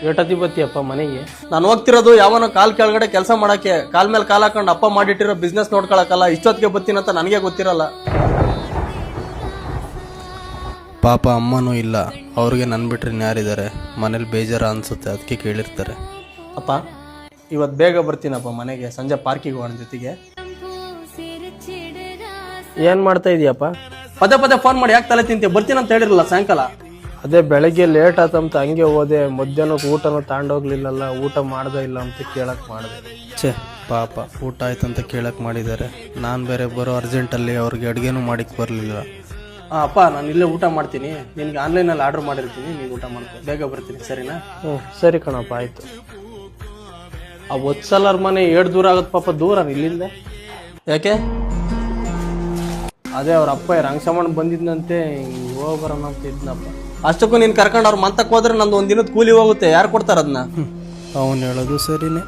ಏಟತಿ ಬತ್ತಿಯಪ್ಪ ಮನೆಗೆ? ನಾನು ಹೋಗ್ತಿರೋದು ಯಾವನೋ ಕಾಲ್ ಕೆಳಗಡೆ ಕೆಲಸ ಮಾಡಕ್ಕೆ, ಕಾಲ್ ಮೇಲೆ ಕಾಲ್ ಹಾಕೊಂಡು ಅಪ್ಪ ಮಾಡಿಟ್ಟಿರೋ ಬಿಸ್ನೆಸ್ ನೋಡ್ಕೊಳಕಲ್ಲ. ಇಷ್ಟೊತ್ತಿಗೆ ಬತ್ತೀನಂತ ನನಗೆ ಗೊತ್ತಿರಲ್ಲ. ಪಾಪ ಅಮ್ಮನೂ ಇಲ್ಲ, ಅವ್ರಿಗೆ ನನ್ನ ಬಿಟ್ರೆ ಯಾರಿದ್ದಾರೆ? ಮನೇಲಿ ಬೇಜಾರ ಅನ್ಸುತ್ತೆ, ಅದಕ್ಕೆ ಕೇಳಿರ್ತಾರೆ. ಅಪ್ಪ ಇವತ್ತು ಬೇಗ ಬರ್ತೀನಪ್ಪ ಮನೆಗೆ, ಸಂಜೆ ಪಾರ್ಕಿಗೆ ಹೋಗೋಣ ಜೊತೆಗೆ. ಏನ್ ಮಾಡ್ತಾ ಇದೀಯಪ್ಪ? ಪದೇ ಪದೇ ಫೋನ್ ಮಾಡಿ ಯಾಕೆ ತಲೆ ತಿಂತೀಯ? ಬರ್ತೀನಂತ ಹೇಳಿರಲ್ಲ ಸಾಯಂಕಾಲ. ಅದೇ ಬೆಳಗ್ಗೆ ಲೇಟ್ ಆತಂತ ಹಂಗೆ ಹೋದೆ, ಮಧ್ಯಾಹ್ನಕ್ಕೆ ಊಟನೂ ತಗೊಂಡೋಗ್ಲಿಲ್ಲಲ್ಲ, ಊಟ ಮಾಡ್ದೆ ಇಲ್ಲ ಅಂತ ಕೇಳಕ್ ಮಾಡಿದೆ. ಛೇ ಪಾಪ, ಊಟ ಆಯ್ತಂತ ಕೇಳಕ್ಕೆ ಮಾಡಿದ್ದಾರೆ. ನಾನು ಬೇರೆ ಬರೋ ಅರ್ಜೆಂಟಲ್ಲಿ ಅವ್ರಿಗೆ ಅಡುಗೆನೂ ಮಾಡಿಕ್ಕೆ ಬರಲಿಲ್ಲ. ಅಪ್ಪ ನಾನು ಇಲ್ಲೇ ಊಟ ಮಾಡ್ತೀನಿ, ನಿನ್ಗೆ ಆನ್ಲೈನಲ್ಲಿ ಆರ್ಡರ್ ಮಾಡಿರ್ತೀನಿ, ನೀನು ಊಟ ಮಾಡ್ಕೊ. ಬೇಗ ಬರ್ತೀನಿ ಸರಿನಾ? ಸರಿ ಕಣಪ್ಪ, ಆಯ್ತು. ಆ ಒತ್ಸಲರ್ ಮನೆ ಏಟ್ ದೂರ ಆಗತ್ ಪಾಪ, ದೂರ ಇಲ್ಲಿಂದ. ಯಾಕೆ? ಅದೇ ಅವ್ರ ಅಪ್ಪ ರಂಗಸಮಣ್ಣ ಬಂದಿದ್ನಂತೆ, ಹೋಗ್ಬರೋಣ ಅಂತ ಇದ್ನಪ್ಪ. ಅಷ್ಟಕ್ಕೂ ನೀನು ಕರ್ಕೊಂಡು ಅವ್ರ ಮಂತಕ್ಕೆ ಹೋದ್ರೆ ನಂದು ಒಂದು ದಿನದ ಕೂಲಿ ಹೋಗುತ್ತೆ. ಯಾರು ಕೊಡ್ತಾರ ಅದನ್ನ? ಅವನು ಹೇಳೋದು ಸರಿನೇ.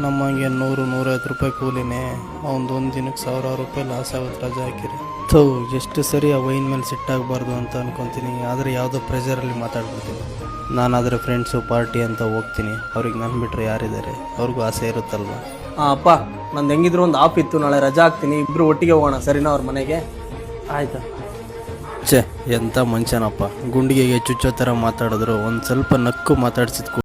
ನಮ್ಮಂಗೆ 100-150 ರೂಪಾಯಿ ಕೂಲಿನೇ, ಅವನದು ಒಂದು ದಿನಕ್ಕೆ 1000 ರೂಪಾಯಿ ಲಾಸ್ ಆಗುತ್ತೆ ರಜೆ ಹಾಕಿರಿ. ಎಷ್ಟು ಸರಿ ಆ ವೈನ್ ಮೇಲೆ ಸಿಟ್ಟಾಗಬಾರ್ದು ಅಂತ ಅನ್ಕೊತೀನಿ, ಆದರೆ ಯಾವುದೋ ಪ್ರೆಷರಲ್ಲಿ ಮಾತಾಡ್ಬಿಡ್ತೀನಿ. ನಾನಾದರೆ ಫ್ರೆಂಡ್ಸು ಪಾರ್ಟಿ ಅಂತ ಹೋಗ್ತೀನಿ, ಅವ್ರಿಗೆ ನನ್ನ ಬಿಟ್ಟರೆ ಯಾರಿದ್ದಾರೆ? ಅವ್ರಿಗೂ ಆಸೆ ಇರುತ್ತಲ್ವ. ಅಪ್ಪ ನಂದು ಹೆಂಗಿದ್ರು ಒಂದು ಆಫ್ ಇತ್ತು, ನಾಳೆ ರಜಾ ಹಾಕ್ತೀನಿ, ಇಬ್ರು ಒಟ್ಟಿಗೆ ಹೋಗೋಣ ಸರಿನಾ ಅವ್ರ ಮನೆಗೆ? ಆಯ್ತಾ? ಛೇ ಎಂಥ ಮನುಷ್ಯನಪ್ಪ, ಗುಂಡಿಗೆಗೆ ಚುಚ್ಚೋ ಥರ ಮಾತಾಡಿದ್ರು, ಒಂದು ಸ್ವಲ್ಪ ನಕ್ಕು ಮಾತಾಡ್ಸಿದ್